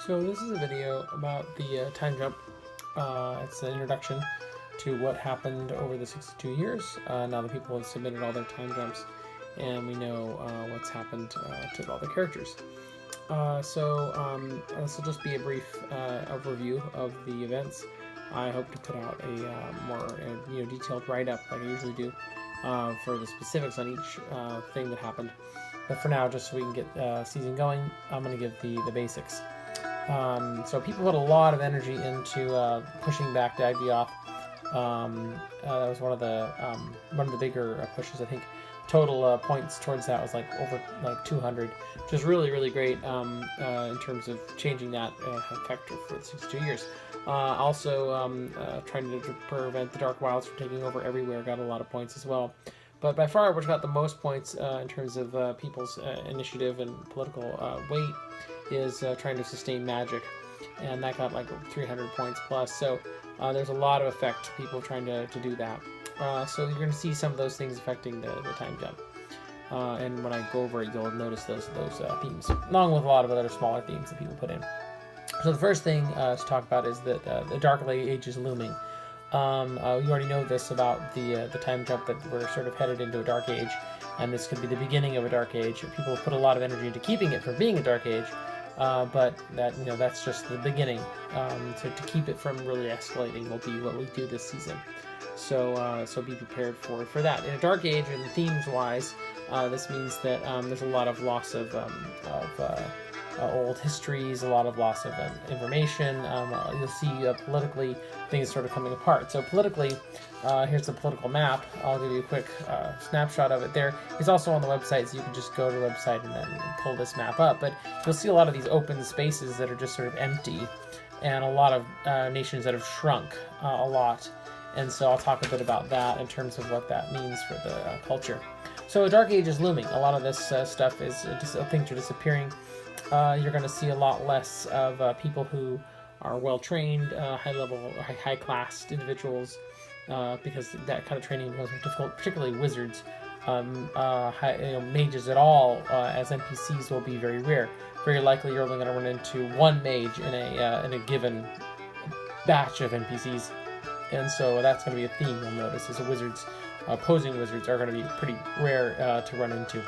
So this is a video about the time jump. It's an introduction to what happened over the 62 years. Now that people have submitted all their time jumps, and we know what's happened to all the characters. This will just be a brief overview of the events. I hope to put out a more detailed write-up like I usually do for the specifics on each thing that happened. But for now, just so we can get season going, I'm going to give the basics. So people put a lot of energy into pushing back Dagdioth. That was one of the bigger pushes. I think total points towards that was over 200, which is really great in terms of changing that factor for the 62 years. Trying to prevent the Dark Wilds from taking over everywhere got a lot of points as well. But by far, which got the most points in terms of people's initiative and political weight is trying to sustain magic, and that got 300 points plus. So there's a lot of effect people trying to do that. So you're going to see some of those things affecting the time jump. And when I go over it, you'll notice those themes, along with a lot of other smaller themes that people put in. So the first thing to talk about is that the Dark Age is looming. You already know this about the time jump, that we're sort of headed into a Dark Age, and this could be the beginning of a Dark Age. People put a lot of energy into keeping it from being a Dark Age, but that's just the beginning. To keep it from really escalating will be what we do this season. So be prepared for that. In a Dark Age, and themes-wise, this means that there's a lot of loss of old histories, a lot of loss of information. You'll see politically things sort of coming apart. So politically, here's the political map. I'll give you a quick snapshot of it there. It's also on the website, so you can just go to the website and then pull this map up. But you'll see a lot of these open spaces that are just sort of empty, and a lot of nations that have shrunk a lot. And so I'll talk a bit about that in terms of what that means for the culture. So a Dark Age is looming. A lot of this stuff is things are disappearing. You're going to see a lot less of people who are well-trained, high-level, or high-class individuals, because that kind of training becomes more difficult, particularly wizards. Mages at all as NPCs will be very rare. Very likely you're only going to run into one mage in a given batch of NPCs. And so that's going to be a theme you'll notice, is wizards, opposing wizards are going to be pretty rare to run into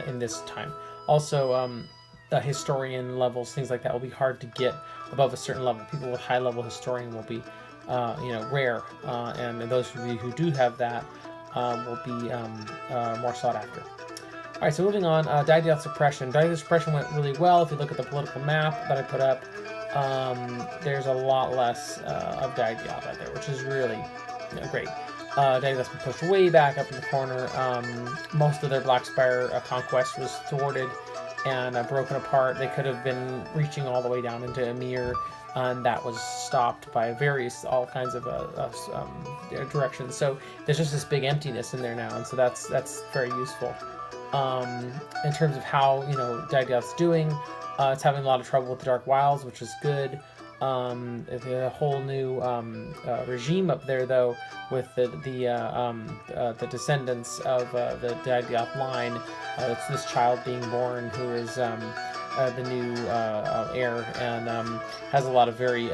in this time. Also, historian levels, things like that, will be hard to get above a certain level. People with high-level historian will be, rare, and those of you who do have that will be more sought after. All right, so moving on, Dagdioth Suppression. Dagdioth Suppression went really well. If you look at the political map that I put up, there's a lot less of Dagdioth out there, which is really great. Dagdioth's been pushed way back up in the corner. Most of their Blackspire conquest was thwarted and broken apart. They could have been reaching all the way down into Emir, and that was stopped by all kinds of directions. So there's just this big emptiness in there now, and so that's very useful. In terms of how Dagdioth's doing, it's having a lot of trouble with the Dark Wilds, which is good. A whole new regime up there, though, with the descendants of the Dagdioth line. It's this child being born who is the new heir, and has a lot of very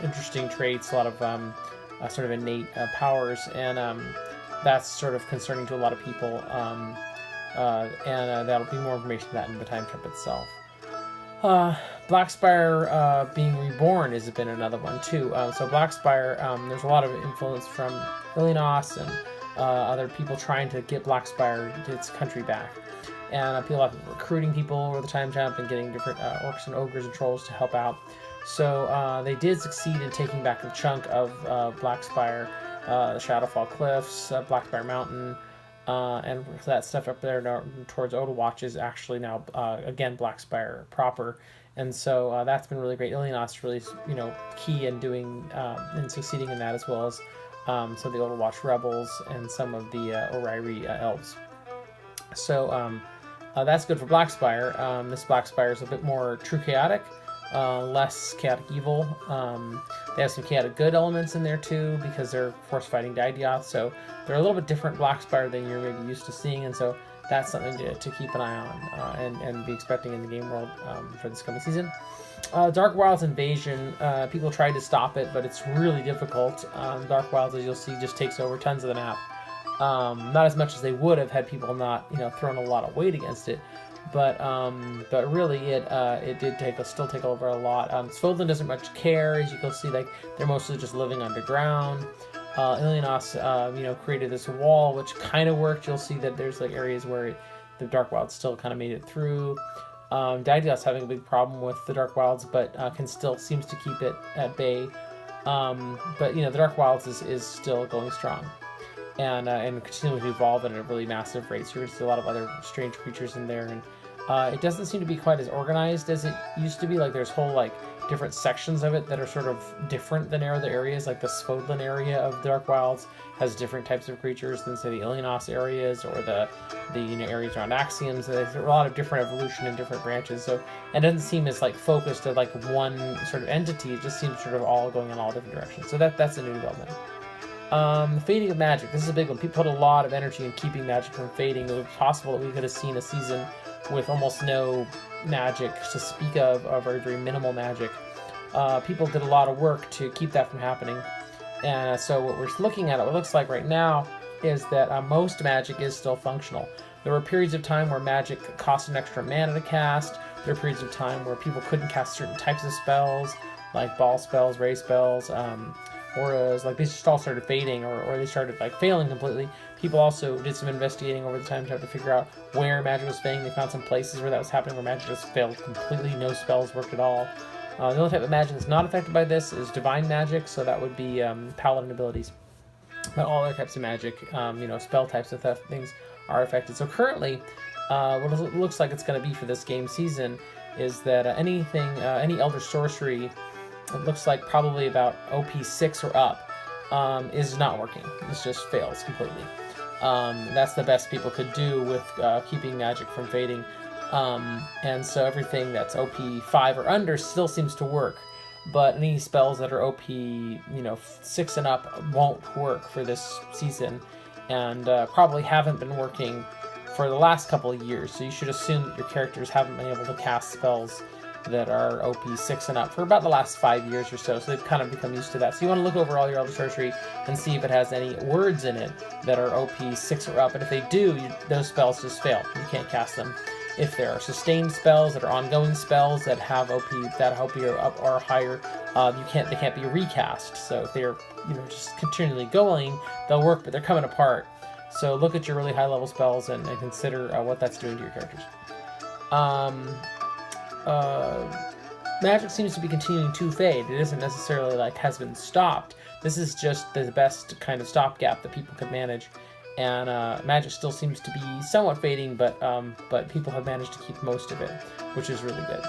interesting traits, a lot of sort of innate powers, and that's sort of concerning to a lot of people. That'll be more information on that in the time jump itself. Blackspire being reborn has been another one too. So Blackspire, there's a lot of influence from Illinos and other people trying to get Blackspire its country back. And people have been recruiting people over the time jump and getting different orcs and ogres and trolls to help out. So they did succeed in taking back a chunk of Blackspire, the Shadowfall Cliffs, Blackspire Mountain, and that stuff up there towards Odawatch is actually now, again, Blackspire proper. And so that's been really great. Illinos really, key in doing and succeeding in that, as well as some of the Odawatch rebels and some of the Oriri elves. So that's good for Blackspire. This Blackspire is a bit more true chaotic, less chaotic evil. They have some chaotic good elements in there too, because they're force fighting Dagdioth, so they're a little bit different Blackspire than you're maybe used to seeing, and so that's something to keep an eye on and be expecting in the game world for this coming season. Dark Wilds Invasion, people tried to stop it, but it's really difficult. Dark Wilds, as you'll see, just takes over tons of the map. Not as much as they would have had people not, thrown a lot of weight against it. But really, it did still take over a lot. Svodlin doesn't much care, as you can see. Like, they're mostly just living underground. Ilyanos, created this wall, which kind of worked. You'll see that there's like areas where the Dark Wilds still kind of made it through. Daidios having a big problem with the Dark Wilds, but seems to keep it at bay. But the Dark Wilds is still going strong, and continuing to evolve at a really massive rate. So there's a lot of other strange creatures in there, and it doesn't seem to be quite as organized as it used to be. Like, there's whole different sections of it that are sort of different than other areas. Like the Svodlin area of Dark Wilds has different types of creatures than, say, the Ilyanos areas or the areas around Axioms. There's a lot of different evolution in different branches. So it doesn't seem as focused to one sort of entity. It just seems sort of all going in all different directions. So that's a new development. The fading of magic. This is a big one. People put a lot of energy in keeping magic from fading. It was possible that we could have seen a season with almost no magic to speak of, or very, very minimal magic. People did a lot of work to keep that from happening. And so what we're looking at, what it looks like right now, is that most magic is still functional. There were periods of time where magic cost an extra mana to cast. There were periods of time where people couldn't cast certain types of spells, like ball spells, ray spells, auras. Like, they just all started fading, or they started failing completely. People also did some investigating over the time to have to figure out where magic was failing. They found some places where that was happening, where magic just failed completely. No spells worked at all. The only type of magic that's not affected by this is divine magic, so that would be paladin abilities. But all other types of magic, spell types of things are affected. So currently, what it looks like it's going to be for this game season is that any Elder Sorcery, it looks like probably about OP 6 or up, is not working. It just fails completely. That's the best people could do with keeping magic from fading. And so everything that's OP 5 or under still seems to work, but any spells that are OP 6 and up won't work for this season, and probably haven't been working for the last couple of years. So you should assume that your characters haven't been able to cast spells that are OP 6 and up for about the last 5 years or so. So they've kind of become used to that. So you want to look over all your Elder Sorcery and see if it has any words in it that are OP 6 or up. And if they do, those spells just fail. You can't cast them. If there are sustained spells that are ongoing spells that have OP or up or higher, they can't be recast. So if they're just continually going, they'll work, but they're coming apart. So look at your really high level spells and consider what that's doing to your characters. Magic seems to be continuing to fade. It isn't necessarily has been stopped. This is just the best kind of stopgap that people could manage. And magic still seems to be somewhat fading, but people have managed to keep most of it, which is really good.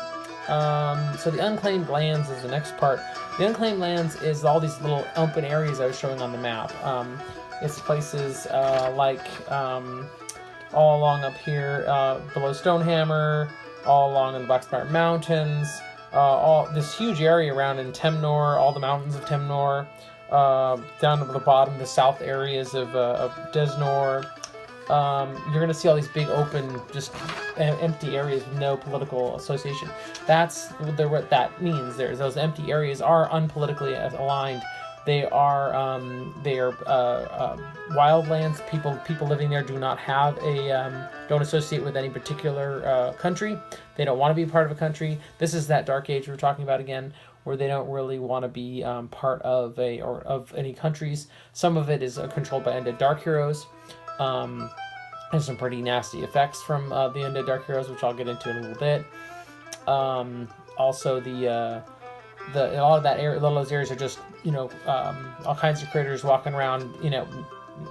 So the Unclaimed Lands is the next part. The Unclaimed Lands is all these little open areas I was showing on the map. It's places all along up here below Stonehammer, all along in the Blackspire Mountains, all this huge area around in Temnor, all the mountains of Temnor. Down to the bottom, the south areas of Desnor. You're going to see all these big open, just empty areas with no political association. That's what that means. Those empty areas are unpolitically aligned. They are wildlands. People living there do not have don't associate with any particular country. They don't want to be part of a country. This is that Dark Age we were talking about again, where they don't really want to be part of of any countries. Some of it is controlled by undead dark heroes. There's some pretty nasty effects from the undead dark heroes, which I'll get into in a little bit. Also, a lot of that area, a lot of those areas are just all kinds of critters walking around,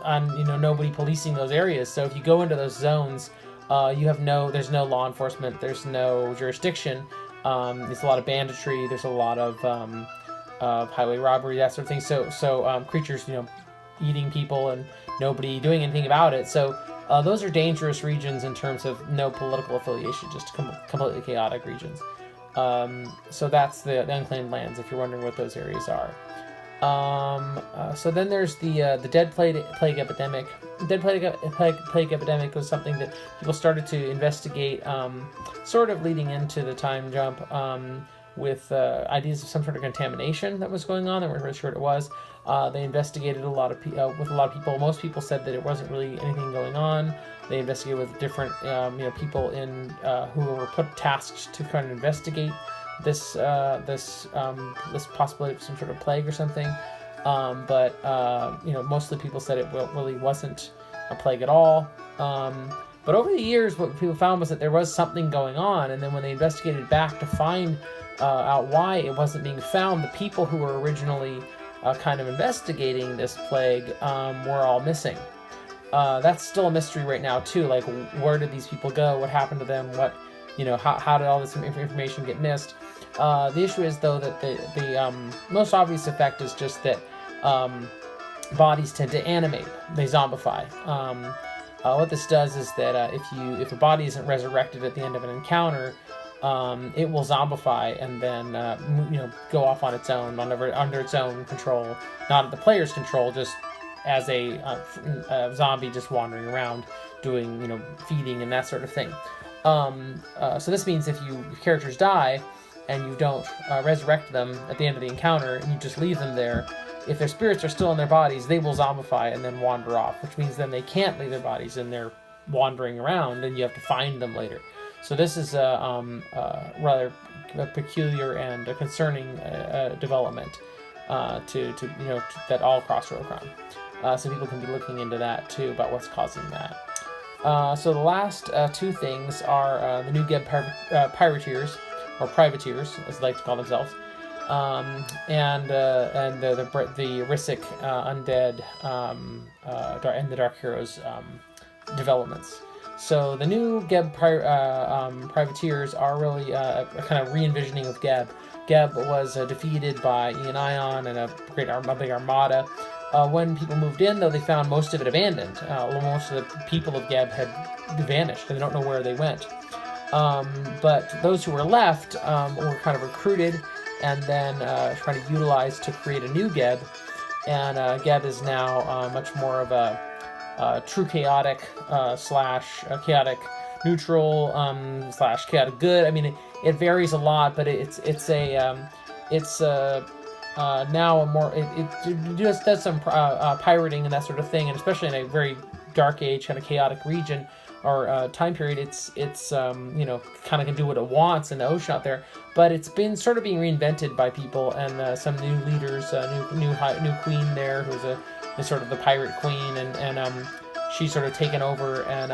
nobody policing those areas. So if you go into those zones, there's no law enforcement, there's no jurisdiction. There's a lot of banditry. There's a lot of highway robbery, that sort of thing. So creatures, eating people and nobody doing anything about it. So those are dangerous regions in terms of no political affiliation, just completely chaotic regions. So that's the Unclaimed Lands, if you're wondering what those areas are. So then there's the dead plague epidemic. Dead plague epidemic was something that people started to investigate, sort of leading into the time jump, with ideas of some sort of contamination that was going on. They weren't really sure what it was. They investigated with a lot of people. Most people said that it wasn't really anything going on. They investigated with different people in who were put tasked to kind of investigate this possibility of some sort of plague or something. But mostly people said it really wasn't a plague at all. But over the years, what people found was that there was something going on, and then when they investigated back to find out why it wasn't being found, the people who were originally kind of investigating this plague were all missing. That's still a mystery right now too. Like, where did these people go? What happened to them? How did all this information get missed? The issue is, though, that the most obvious effect is just that bodies tend to animate. They zombify. What this does is that if a body isn't resurrected at the end of an encounter, it will zombify and then go off on its own, under its own control, not at the player's control, just as a zombie just wandering around doing feeding and that sort of thing. So this means if your characters die and you don't resurrect them at the end of the encounter and you just leave them there, if their spirits are still in their bodies, they will zombify and then wander off, which means then they can't leave their bodies and they're wandering around and you have to find them later. So this is a rather peculiar and a concerning development that all across Roekron. So people can be looking into that too, about what's causing that. So the last two things are the new Geb Pirateers, or Privateers, as they like to call themselves, and the Risic Undead and the Dark Heroes developments. So the new Geb Privateers are really a kind of re-envisioning of Geb. Geb was defeated by Ian Ion and a big armada. When people moved in, though, they found most of it abandoned. Most of the people of Geb had vanished, and they don't know where they went. But those who were left were kind of recruited and then trying to utilize to create a new Geb. And Geb is now much more of a true chaotic slash chaotic neutral slash chaotic good. I mean, it varies a lot, but it's now a more it just does some pirating and that sort of thing, and especially in a very dark age kind of chaotic region or time period, it's kind of can do what it wants in the ocean out there. But it's been sort of being reinvented by people and some new leaders, new queen there who's a sort of the pirate queen, and she's sort of taken over and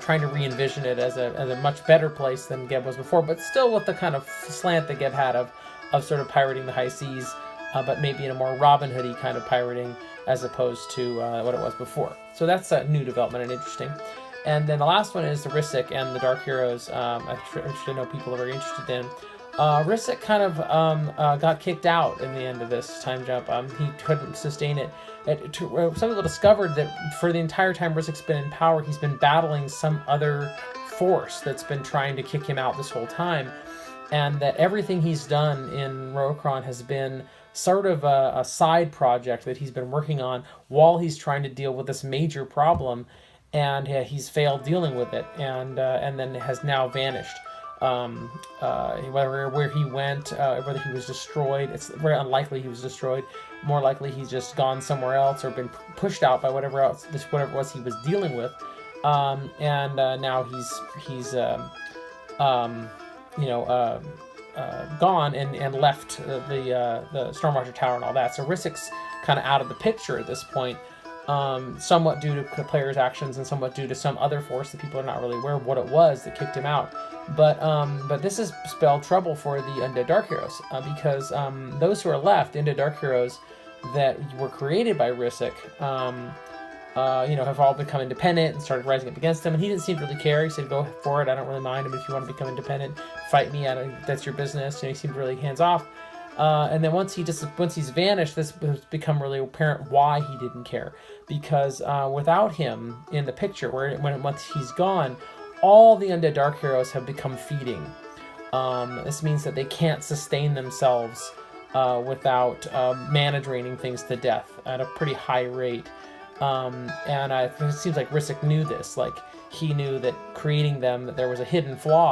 trying to re-envision it as a much better place than Geb was before, but still with the kind of slant that Geb had of sort of pirating the high seas, but maybe in a more Robin Hood-y kind of pirating as opposed to what it was before. So that's a new development and interesting. And then the last one is the Risic and the Dark Heroes. I know people are very interested in. Risic kind of got kicked out in the end of this time jump. He couldn't sustain it. Some people discovered that for the entire time Risic's been in power, he's been battling some other force that's been trying to kick him out this whole time, and that everything he's done in Roekron has been sort of a side project that he's been working on while he's trying to deal with this major problem, and he's failed dealing with it, and then has now vanished. Where he went, whether he was destroyed, it's very unlikely he was destroyed. More likely he's just gone somewhere else or been pushed out by whatever it was he was dealing with, and now he's gone and left the Stormwatcher Tower and all that. So Risic's kind of out of the picture at this point, somewhat due to players' actions and somewhat due to some other force that people are not really aware of what it was that kicked him out. But this has spelled trouble for the Undead Dark Heroes, because those who are left, Undead Dark Heroes that were created by Risic, have all become independent and started rising up against him. And he didn't seem to really care. He said, "Go for it. I don't really mind him. If you want to become independent, fight me. That's your business." He seemed really hands off. And then once he's vanished, this has become really apparent why he didn't care. Because without him in the picture, once he's gone, all the Undead Dark Heroes have become feeding. This means that they can't sustain themselves without mana draining things to death at a pretty high rate. And it seems like Risic knew this. Like, he knew that creating them, that there was a hidden flaw